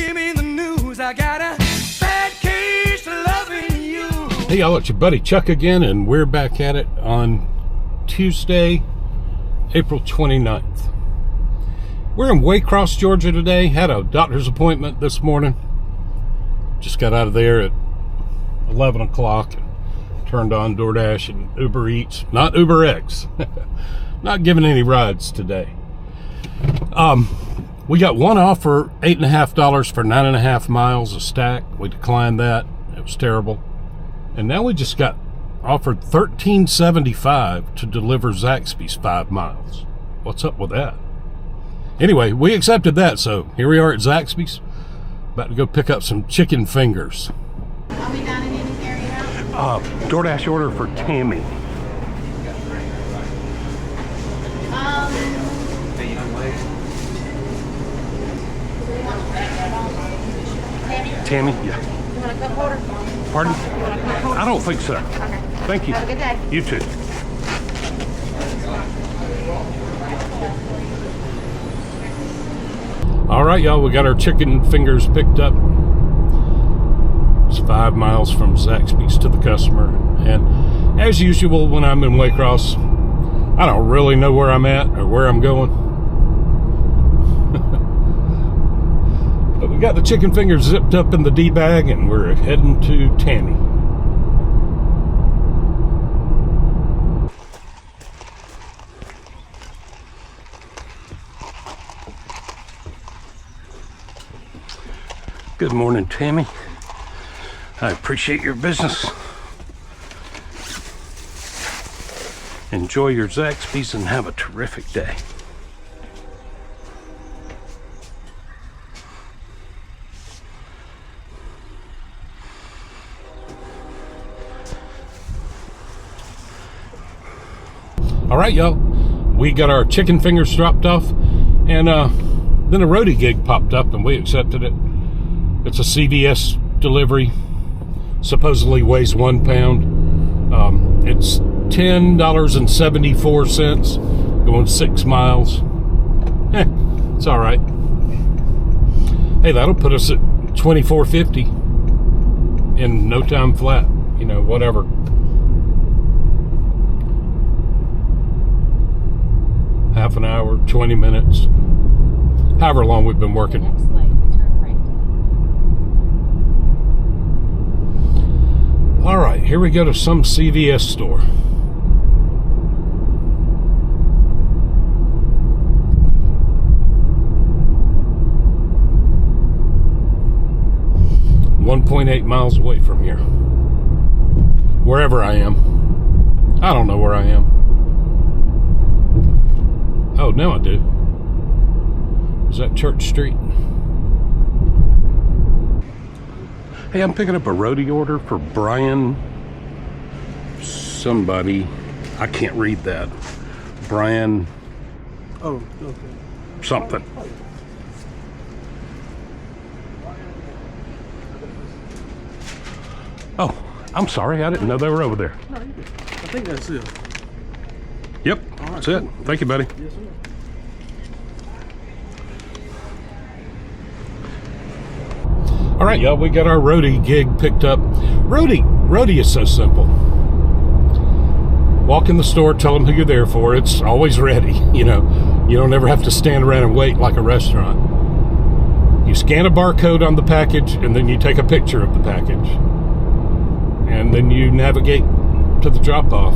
give me the news. I got a bad case of loving you. Hey y'all, it's your buddy Chuck again, and we're back at it on Tuesday, April 29th. We're in Waycross, Georgia today. Had a doctor's appointment this morning. Just got out of there at 11 o'clock. Turned on DoorDash and Uber Eats. Not Uber X. Not giving any rides today. We got one offer, $8.50 for 9.5 miles a stack. We declined that. It was terrible. And now we just got offered $13.75 to deliver Zaxby's 5 miles. What's up with that? Anyway, we accepted that, so here we are at Zaxby's. About to go pick up some chicken fingers. Are we done in any area? DoorDash order for Tammy. Tammy, yeah. You want a cup holder? Pardon? I don't think so. Okay. Thank you. Have a good day. You too. All right, y'all, we got our chicken fingers picked up. It's 5 miles from Zaxby's to the customer. And as usual, when I'm in Waycross, I don't really know where I'm at or where I'm going. But we got the chicken fingers zipped up in the D-bag, and we're heading to Tammy. Good morning, Tammy. I appreciate your business. Enjoy your Zaxby's and have a terrific day. All right, y'all. We got our chicken fingers dropped off, and then a Roadie gig popped up, and we accepted it. It's a CVS delivery. Supposedly weighs 1 pound. It's $10.74, going 6 miles. It's all right. Hey, that'll put us at $24.50 in no time flat. You know, whatever. Half an hour, 20 minutes, however long we've been working. Next light, turn right. All right, here we go to some CVS store. .8 miles away from here. Wherever I am. I don't know where I am. Oh, now I do. Is that Church Street? Hey, I'm picking up a Roadie order for Brian somebody. I can't read that. Brian. Oh, okay. Something. Oh, I'm sorry. I didn't know they were over there. No, I think that's it. Yep, All right, that's it. cool. Thank you, buddy. Yes, sir. All right, y'all, we got our Roadie gig picked up. Roadie is so simple. Walk in the store, tell them who you're there for. It's always ready, you know. You don't ever have to stand around and wait like a restaurant. You scan a barcode on the package, and then you take a picture of the package. And then you navigate to the drop-off.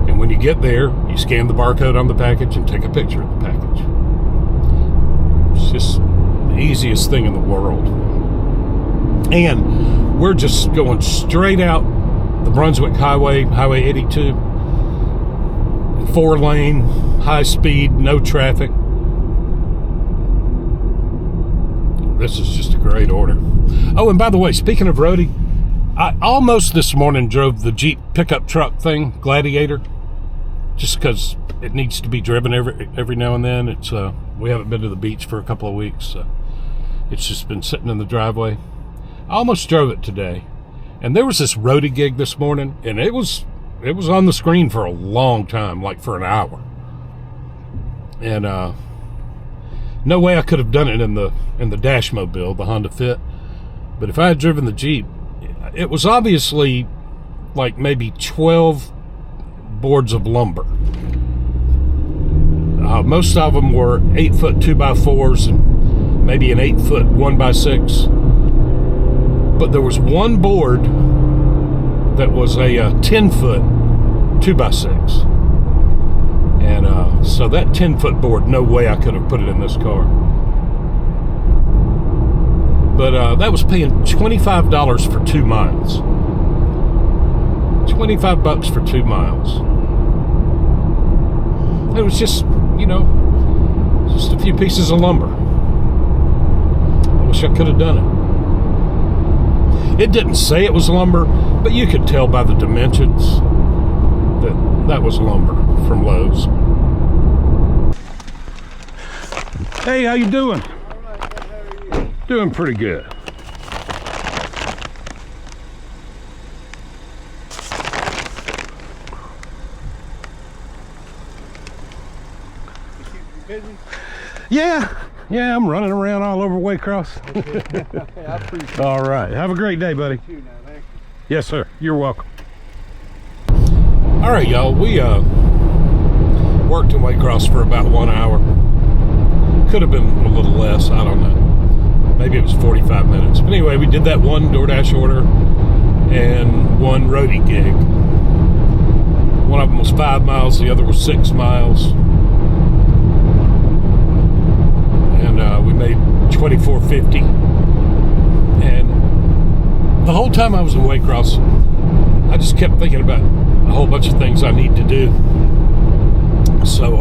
And when you get there, you scan the barcode on the package and take a picture of the package. It's just the easiest thing in the world. And we're just going straight out the Brunswick Highway, Highway 82. 4-lane, high speed, no traffic. This is just a great order. Oh, and by the way, speaking of Roadie, I almost this morning drove the Jeep pickup truck thing, Gladiator, just because it needs to be driven every now and then. It's we haven't been to the beach for a couple of weeks, so it's just been sitting in the driveway. I almost drove it today, and there was this Roadie gig this morning, and it was on the screen for a long time, like for an hour. And No way I could have done it in the Dash Mobile, the Honda Fit. But if I had driven the Jeep, it was obviously like maybe 12 boards of lumber. Most of them were 8-foot 2x4s and maybe an 8-foot 1x6. But there was one board that was a 10-foot 2x6. And so that 10-foot board, no way I could have put it in this car. But that was paying $25 for 2 miles. $25 for 2 miles. It was just, just a few pieces of lumber. I wish I could have done it. It didn't say it was lumber, but you could tell by the dimensions that was lumber from Lowe's. Hey, how you doing? All right, how are you? Doing pretty good. Busy? Yeah, I'm running around all over Waycross. Okay, I appreciate it. All right, have a great day, buddy. Too now, thank you. Yes, sir. You're welcome. All right, y'all. We worked in Waycross for about 1 hour. Could have been a little less. I don't know. Maybe it was 45 minutes. But anyway, we did that one DoorDash order and one Roadie gig. One of them was 5 miles. The other was 6 miles. And we made $24.50. And the whole time I was in Waycross, I just kept thinking about a whole bunch of things I need to do. So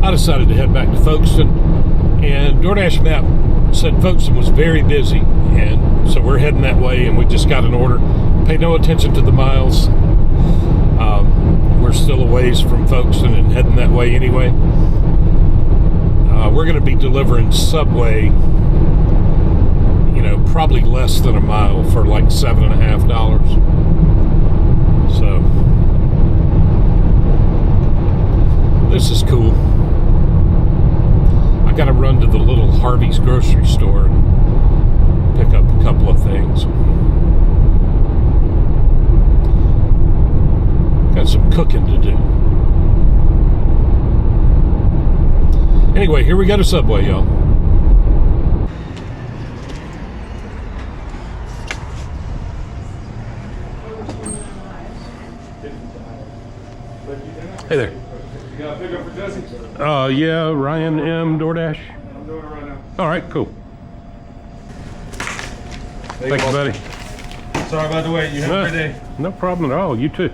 I decided to head back to Folkston, and DoorDash map said Folkston was very busy, and so we're heading that way, and we just got an order. Pay no attention to the miles. We're still a ways from Folkston and heading that way anyway. We're going to be delivering Subway, probably less than a mile for like $7.50. So this is cool. I got to run to the little Harvey's grocery store and pick up a couple of things. Got some cooking to do. Anyway, here we go to Subway, y'all. Hey there. You got a pickup for Jesse? Yeah, Ryan M. DoorDash. I'm doing it right now. All right, cool. Thank you, buddy. Sorry about the wait. You have a great day. No problem at all. You too.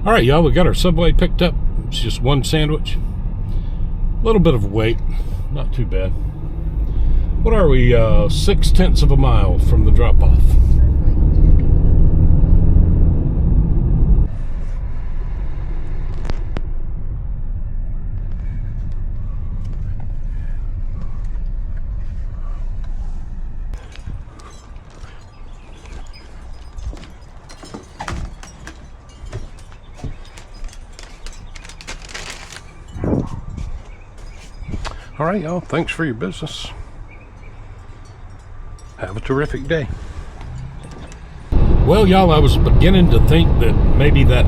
All right, y'all, we got our Subway picked up. It's just one sandwich. A little bit of weight, not too bad. What are we, 0.6 of a mile from the drop-off? All right, y'all, thanks for your business. Have a terrific day. Well, y'all, I was beginning to think that maybe that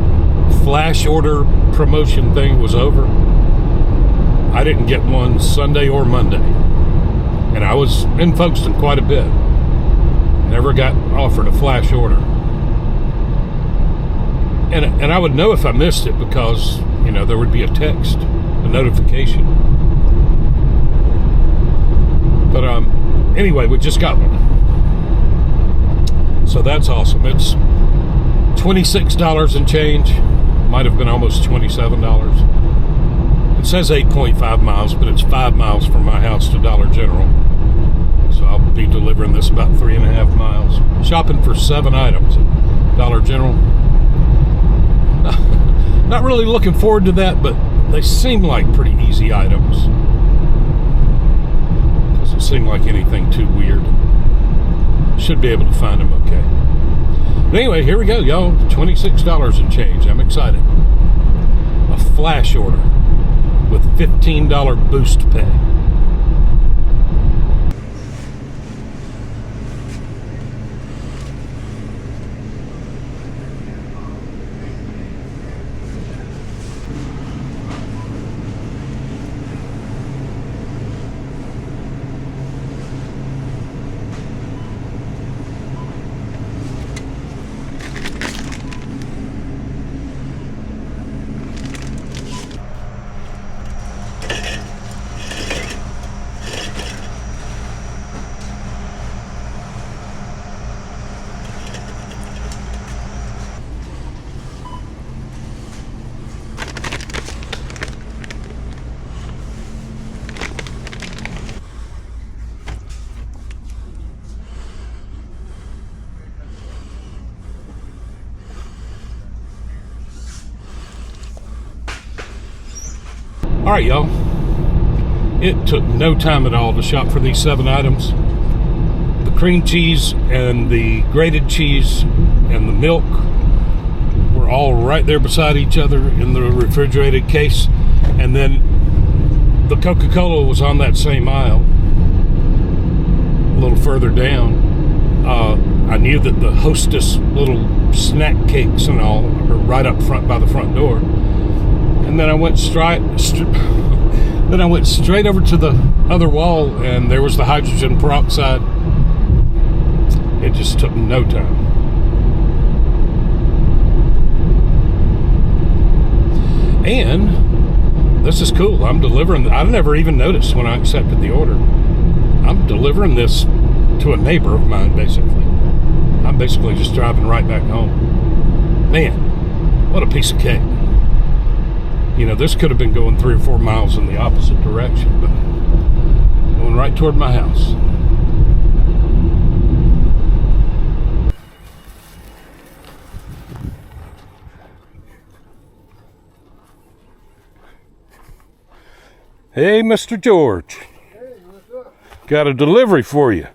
flash order promotion thing was over. I didn't get one Sunday or Monday. And I was in Folkston quite a bit. Never got offered a flash order. And I would know if I missed it because, there would be a text, a notification. But anyway, we just got one. So that's awesome. It's $26 and change. Might have been almost $27. It says 8.5 miles, but it's 5 miles from my house to Dollar General. So I'll be delivering this about 3.5 miles. Shopping for 7 items at Dollar General. Not really looking forward to that, but they seem like pretty easy items. Doesn't seem like anything too weird. Should be able to find them okay. But anyway, here we go, y'all. $26 and change. I'm excited. A flash order with $15 boost pay. All right, y'all. It took no time at all to shop for these 7 items. The cream cheese and the grated cheese and the milk were all right there beside each other in the refrigerated case. And then the Coca-Cola was on that same aisle, a little further down. I knew that the Hostess little snack cakes and all are right up front by the front door. And then I went straight over to the other wall, and there was the hydrogen peroxide. It just took no time. And this is cool. I'm delivering. I never even noticed when I accepted the order. I'm delivering this to a neighbor of mine, basically. I'm basically just driving right back home. Man, what a piece of cake. You know, this could have been going 3 or 4 miles in the opposite direction, but going right toward my house. Hey, Mr. George. Hey, what's up? Got a delivery for you.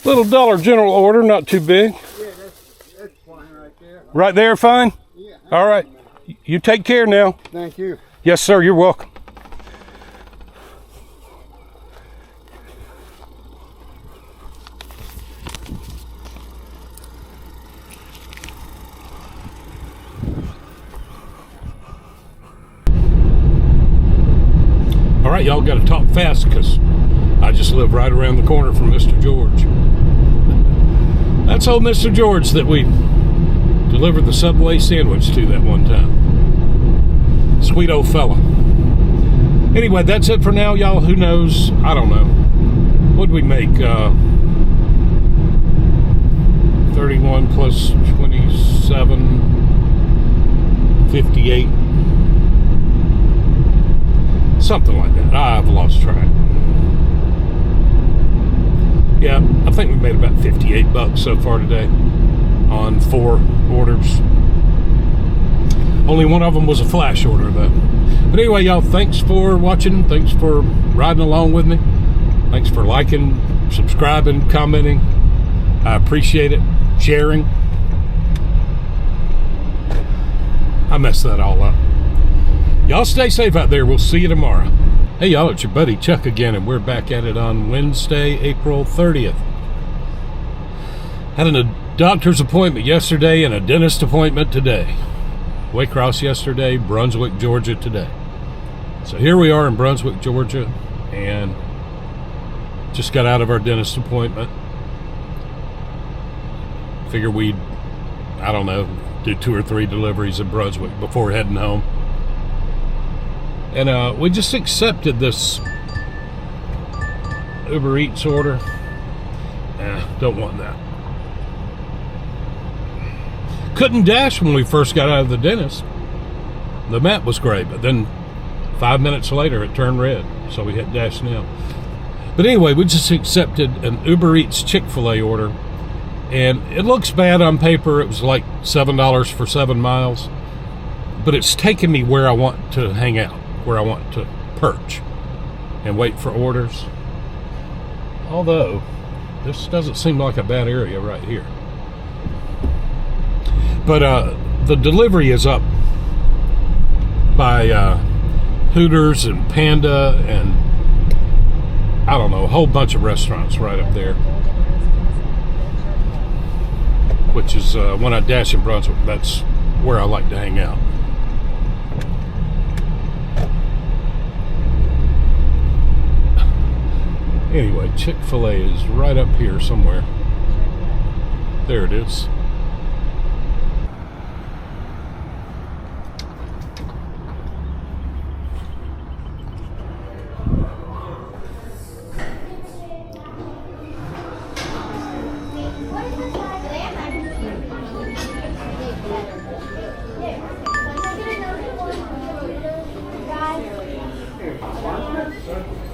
Little Dollar General order, not too big. Yeah, that's fine right there. Right there, fine? Yeah. All right. You take care now. Thank you. Yes, sir. You're welcome. All right, y'all got to talk fast because I just live right around the corner from Mr. George. That's old Mr. George that we delivered the Subway sandwich to that one time. Sweet old fella. Anyway, that's it for now, y'all. Who knows? I don't know. What'd we make? 31 plus 27, 58. Something like that. I've lost track. Yeah, I think we made about $58 so far today on 4 orders. Only one of them was a flash order, though. But anyway, y'all, thanks for watching. Thanks for riding along with me. Thanks for liking, subscribing, commenting. I appreciate it. Sharing. I messed that all up. Y'all stay safe out there. We'll see you tomorrow. Hey, y'all, it's your buddy Chuck again, and we're back at it on Wednesday, April 30th. Had a doctor's appointment yesterday and a dentist appointment today. Waycross yesterday, Brunswick, Georgia today. So here we are in Brunswick, Georgia, and just got out of our dentist appointment. Figure we'd, I don't know, do 2 or 3 deliveries in Brunswick before heading home. And we just accepted this Uber Eats order. Don't want that. Couldn't dash when we first got out of the dentist. The map was great, but then 5 minutes later it turned red, so we hit dash now. But anyway, we just accepted an Uber Eats Chick-fil-A order, and it looks bad on paper. It was like $7 for 7 miles, but it's taking me where I want to hang out, where I want to perch and wait for orders. Although, this doesn't seem like a bad area right here. But the delivery is up by Hooters and Panda and I don't know, a whole bunch of restaurants right up there. Which is when I dash in Brunswick, that's where I like to hang out. Anyway, Chick-fil-A is right up here somewhere. There it is.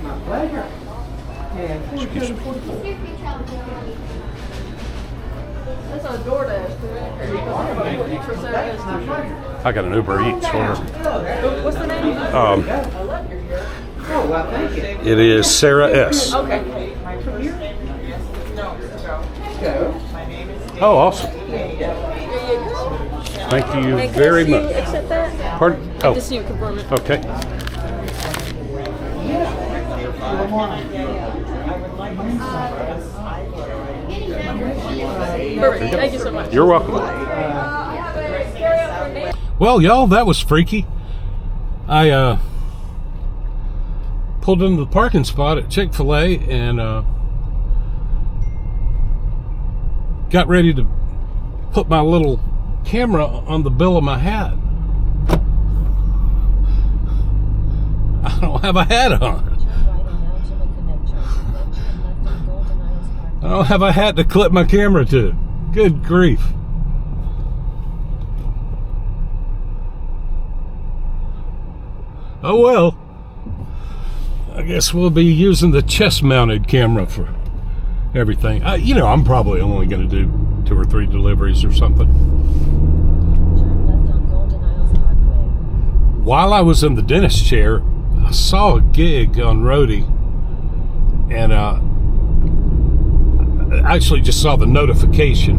My pleasure. That's on doordash, correct? I got an Uber Eats order. What's the name? Oh, well, thank you. It is Sarah S. Okay. Oh, awesome. Thank you very much. Accept that? Pardon? Oh, Just you confirm it. okay. Perfect. Thank you so much. You're welcome. Well, y'all, that was freaky. I pulled into the parking spot at Chick-fil-A and got ready to put my little camera on the bill of my hat. I don't have a hat on. I don't have a hat to clip my camera to. Good grief. Oh well. I guess we'll be using the chest-mounted camera for everything. I'm probably only going to do 2 or 3 deliveries or something. While I was in the dentist chair, I saw a gig on Roadie, and I actually just saw the notification,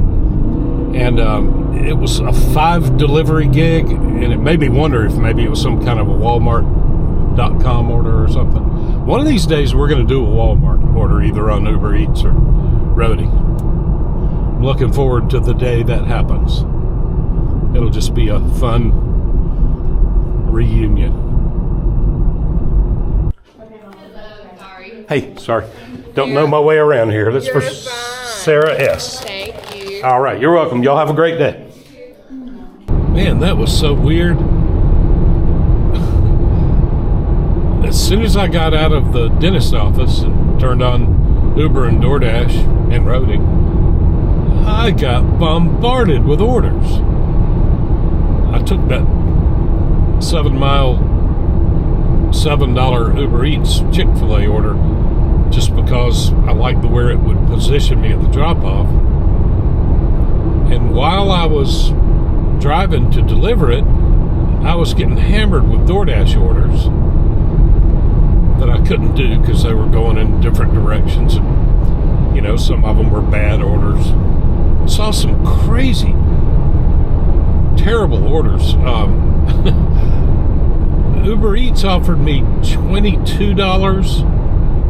and it was a 5 delivery gig, and it made me wonder if maybe it was some kind of a Walmart.com order or something. One of these days we're going to do a Walmart order, either on Uber Eats or Roadie. I'm looking forward to the day that happens. It'll just be a fun reunion. Hey, sorry. Don't know my way around here. That's for Sarah S. Thank you. All right, you're welcome. Y'all have a great day. Man, that was so weird. As soon as I got out of the dentist office and turned on Uber and DoorDash and Roadie, I got bombarded with orders. I took that 7-mile, $7 Uber Eats Chick-fil-A order just because I liked where it would position me at the drop-off. And while I was driving to deliver it, I was getting hammered with DoorDash orders that I couldn't do because they were going in different directions. And, some of them were bad orders. Saw some crazy, terrible orders. Uber Eats offered me $22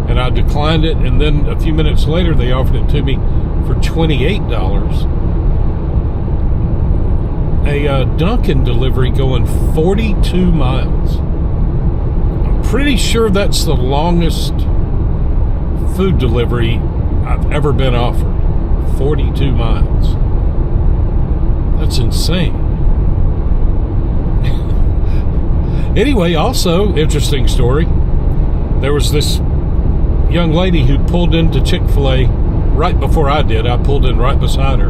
and I declined it, and then a few minutes later they offered it to me for $28. A Dunkin' delivery going 42 miles. I'm pretty sure that's the longest food delivery I've ever been offered. 42 miles. That's insane. Anyway, also, interesting story. There was this young lady who pulled into Chick-fil-A right before I did. I pulled in right beside her.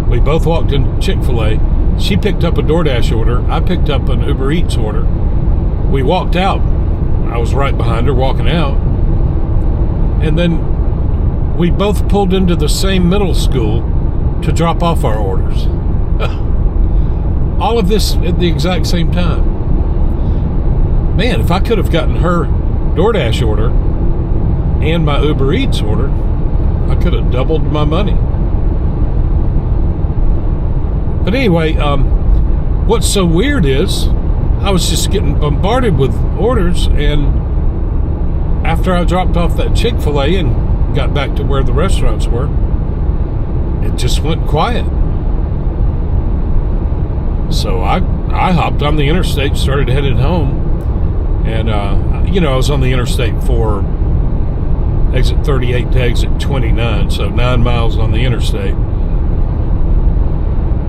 We both walked into Chick-fil-A. She picked up a DoorDash order. I picked up an Uber Eats order. We walked out. I was right behind her walking out. And then we both pulled into the same middle school to drop off our orders. All of this at the exact same time. Man, if I could have gotten her DoorDash order and my Uber Eats order, I could have doubled my money. But anyway, what's so weird is I was just getting bombarded with orders, and after I dropped off that Chick-fil-A and got back to where the restaurants were, it just went quiet. So I hopped on the interstate, started headed home, and I was on the interstate for exit 38 to exit 29, so 9 miles on the interstate,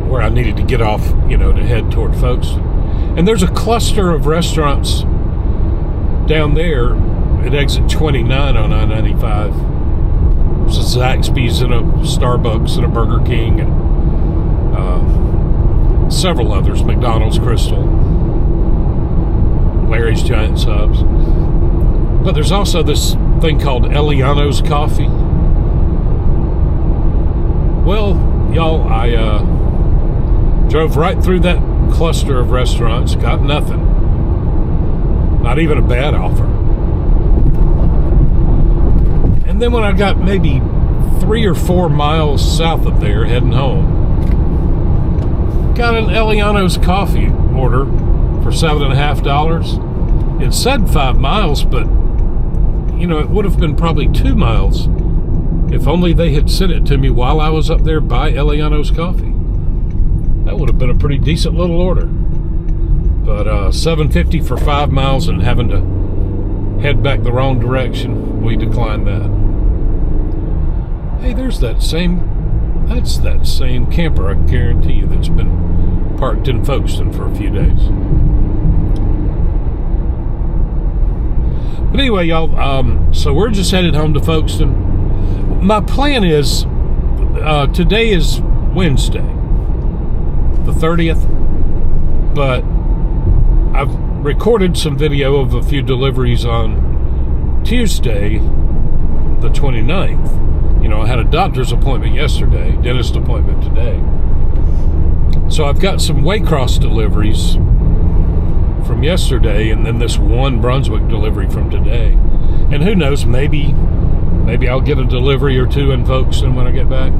where I needed to get off, to head toward Folkston. And there's a cluster of restaurants down there at exit 29 on I-95. There's a Zaxby's and a Starbucks and a Burger King and several others, McDonald's, Crystal, Larry's Giant Subs. But there's also this thing called Eliano's Coffee. Well, y'all, I drove right through that cluster of restaurants, got nothing. Not even a bad offer. And then when I got maybe 3 or 4 miles south of there, heading home, got an Eliano's Coffee order for $7.50. It said 5 miles, but it would have been probably 2 miles if only they had sent it to me while I was up there by Eliano's Coffee. That would have been a pretty decent little order. But $7.50 for 5 miles and having to head back the wrong direction, we declined that. Hey, that's that same camper, I guarantee you, that's been parked in Folkston for a few days. But anyway, y'all, so we're just headed home to Folkston. My plan is, today is Wednesday, the 30th, but I've recorded some video of a few deliveries on Tuesday, the 29th. I had a doctor's appointment yesterday, dentist appointment today. So I've got some Waycross deliveries from yesterday, and then this one Brunswick delivery from today. And who knows, maybe I'll get a delivery or two in Folkston when I get back.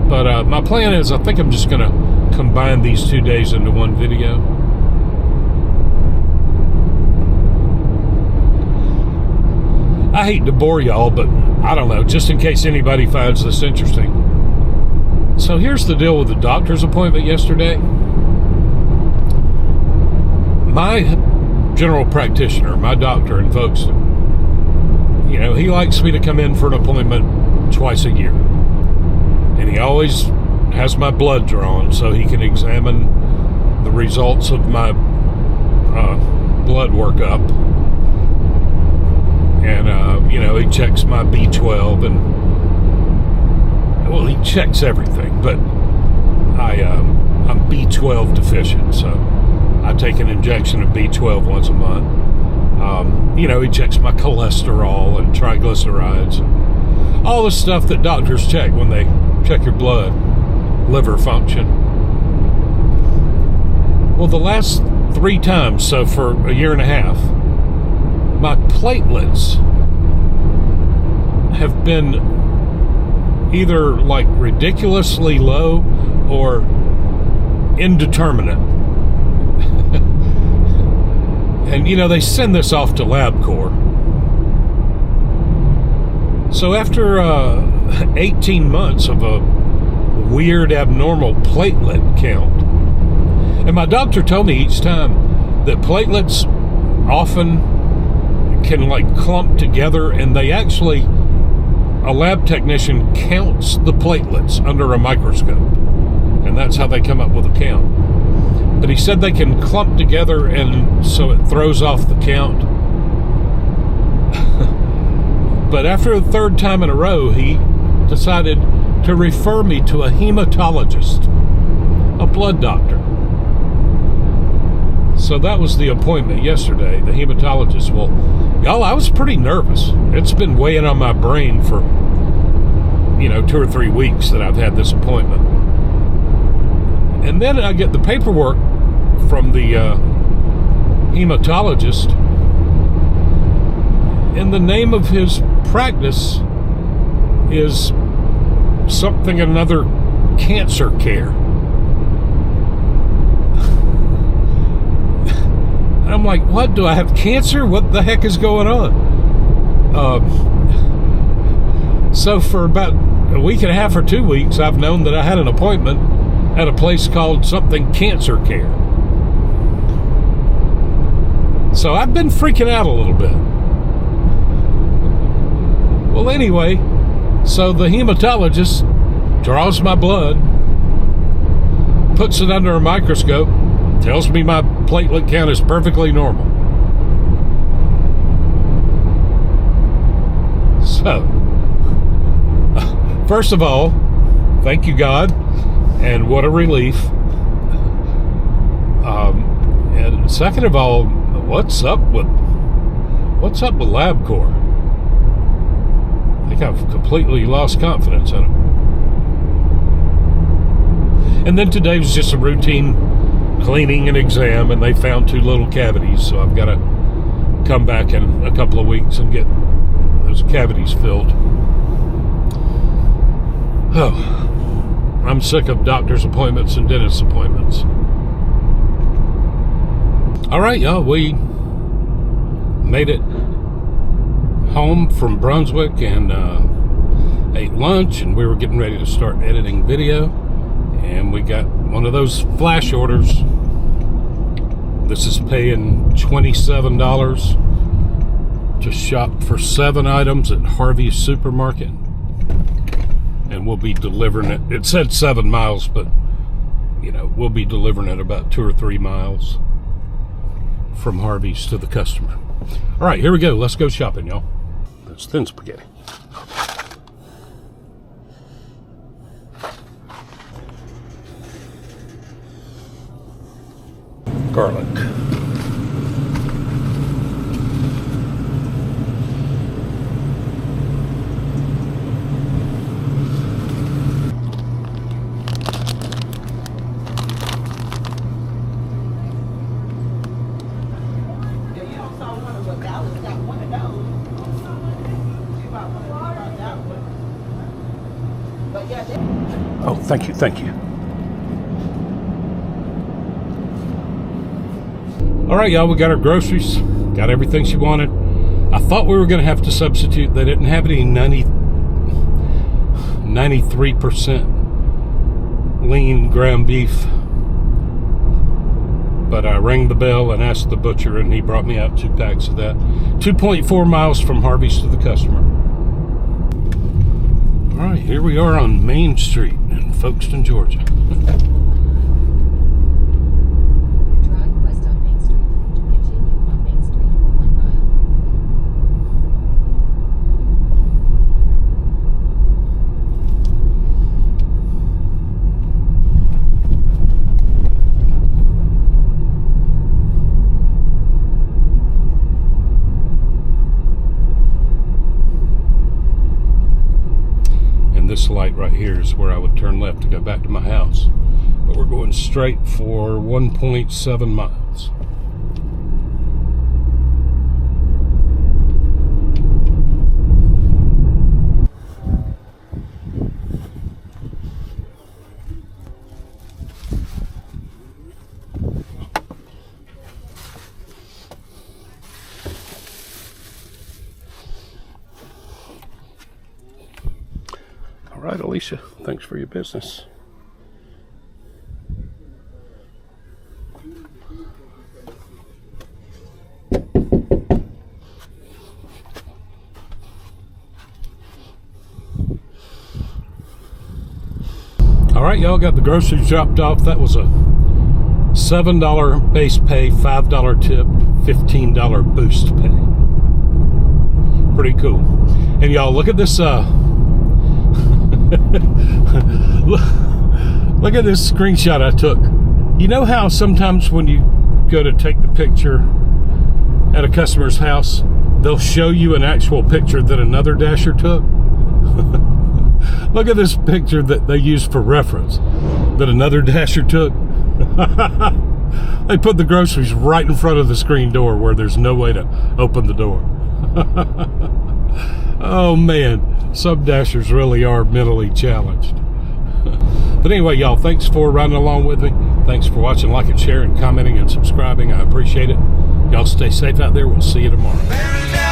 But my plan is, I think I'm just going to combine these 2 days into one video. I hate to bore y'all, but I don't know, just in case anybody finds this interesting. So here's the deal with the doctor's appointment yesterday. My general practitioner, my doctor in Folkston, he likes me to come in for an appointment twice a year. And he always has my blood drawn so he can examine the results of my blood workup. And, he checks my B12 and, he checks everything, but I'm B12 deficient, so I take an injection of B12 once a month. He checks my cholesterol and triglycerides, and all the stuff that doctors check when they check your blood, liver function. Well, the last 3 times, so for a year and a half, my platelets have been either like ridiculously low or indeterminate. And they send this off to LabCorp. So after 18 months of a weird abnormal platelet count, and my doctor told me each time that platelets often can clump together, and they actually, a lab technician counts the platelets under a microscope, and that's how they come up with a count. But he said they can clump together, and so it throws off the count. But after the 3rd time in a row, he decided to refer me to a hematologist, a blood doctor. So that was the appointment yesterday, the hematologist. Well, y'all, I was pretty nervous. It's been weighing on my brain for, 2 or 3 weeks that I've had this appointment. And then I get the paperwork from the hematologist, and the name of his practice is something another cancer care. And I'm like, what? Do I have cancer? What the heck is going on? So for about a week and a half or 2 weeks, I've known that I had an appointment at a place called something Cancer Care. So I've been freaking out a little bit. Well, anyway, so the hematologist draws my blood, puts it under a microscope, tells me my platelet count is perfectly normal. So, first of all, thank you, God, and what a relief. And second of all, what's up with LabCorp? I think I've completely lost confidence in them. And then today was just a routine cleaning and exam, and they found 2 little cavities, so I've got to come back in a couple of weeks and get those cavities filled. Oh, I'm sick of doctor's appointments and dentist appointments. All right, y'all, we made it home from Brunswick and ate lunch, and we were getting ready to start editing video, and we got one of those flash orders. This is paying $27 to shop for 7 items at Harvey's Supermarket, and we'll be delivering it. It said 7 miles, but you know, we'll be delivering it about 2 or 3 miles from Harvey's to the customer. All right, here we go. Let's go shopping, y'all. That's thin spaghetti. Garlic. Oh, thank you, thank you. All right, y'all, we got our groceries, got everything she wanted. I thought we were going to have to substitute. They didn't have any 93% lean ground beef. But I rang the bell and asked the butcher, and he brought me out 2 packs of that. 2.4 miles from Harvey's to the customer. All right, here we are on Main Street in Folkston, Georgia. Drive west on Main Street. Continue on Main Street for 1 mile. This light right here is where I would turn left to go back to my house, but we're going straight for 1.7 miles. All right, Alicia, thanks for your business. All right, y'all, got the groceries dropped off. That was a $7 base pay, $5 tip, $15 boost pay. Pretty cool. And y'all, look at this look at this screenshot I took. You know how sometimes when you go to take the picture at a customer's house, they'll show you an actual picture that another dasher took? Look at this picture that they used for reference that another dasher took. They put the groceries right in front of the screen door where there's no way to open the door. Oh man, some dashers really are mentally challenged. But anyway, y'all, thanks for riding along with me. Thanks for watching, liking, sharing, commenting, and subscribing. I appreciate it. Y'all stay safe out there. We'll see you tomorrow. Paradise.